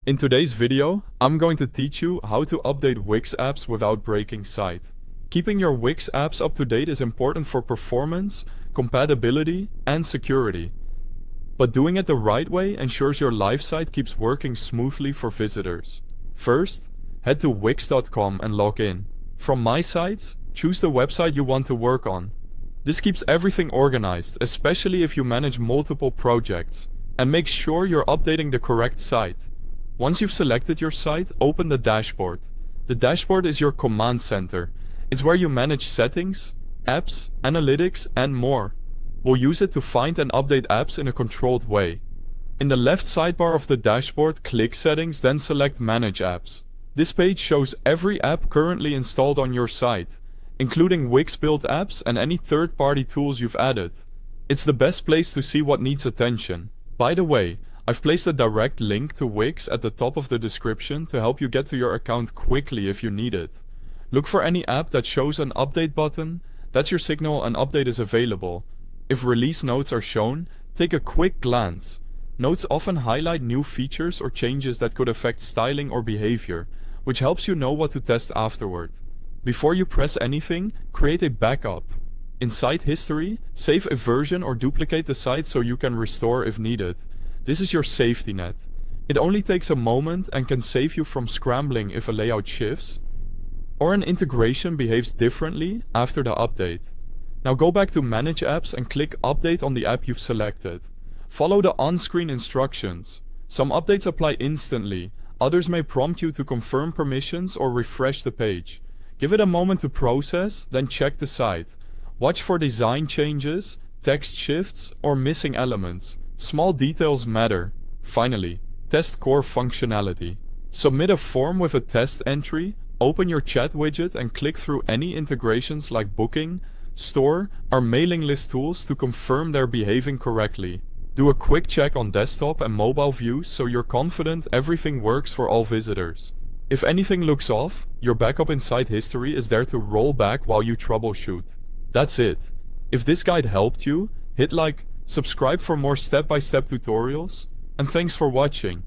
In today's video, I'm going to teach you how to update Wix apps without breaking site. Keeping your Wix apps up to date is important for performance, compatibility, and security. But doing it the right way ensures your live site keeps working smoothly for visitors. First, head to wix.com and log in. From My Sites, choose the website you want to work on. This keeps everything organized, especially if you manage multiple projects, and make sure you're updating the correct site. Once you've selected your site, open the dashboard. The dashboard is your command center. It's where you manage settings, apps, analytics, and more. We'll use it to find and update apps in a controlled way. In the left sidebar of the dashboard, click Settings, then select Manage Apps. This page shows every app currently installed on your site, including Wix-built apps and any third-party tools you've added. It's the best place to see what needs attention. By the way, I've placed a direct link to Wix at the top of the description to help you get to your account quickly if you need it. Look for any app that shows an update button. That's your signal an update is available. If release notes are shown, take a quick glance. Notes often highlight new features or changes that could affect styling or behavior, which helps you know what to test afterward. Before you press anything, create a backup. In site history, save a version or duplicate the site so you can restore if needed. This is your safety net. It only takes a moment and can save you from scrambling if a layout shifts or an integration behaves differently after the update. Now go back to Manage Apps and click Update on the app you've selected. Follow the on-screen instructions. Some updates apply instantly, others may prompt you to confirm permissions or refresh the page. Give it a moment to process, then check the site. Watch for design changes, text shifts, or missing elements. Small details matter. Finally, test core functionality. Submit a form with a test entry, open your chat widget and click through any integrations like booking, store, or mailing list tools to confirm they're behaving correctly. Do a quick check on desktop and mobile views so you're confident everything works for all visitors. If anything looks off, your backup in site history is there to roll back while you troubleshoot. That's it. If this guide helped you, hit like, subscribe for more step-by-step tutorials, and thanks for watching.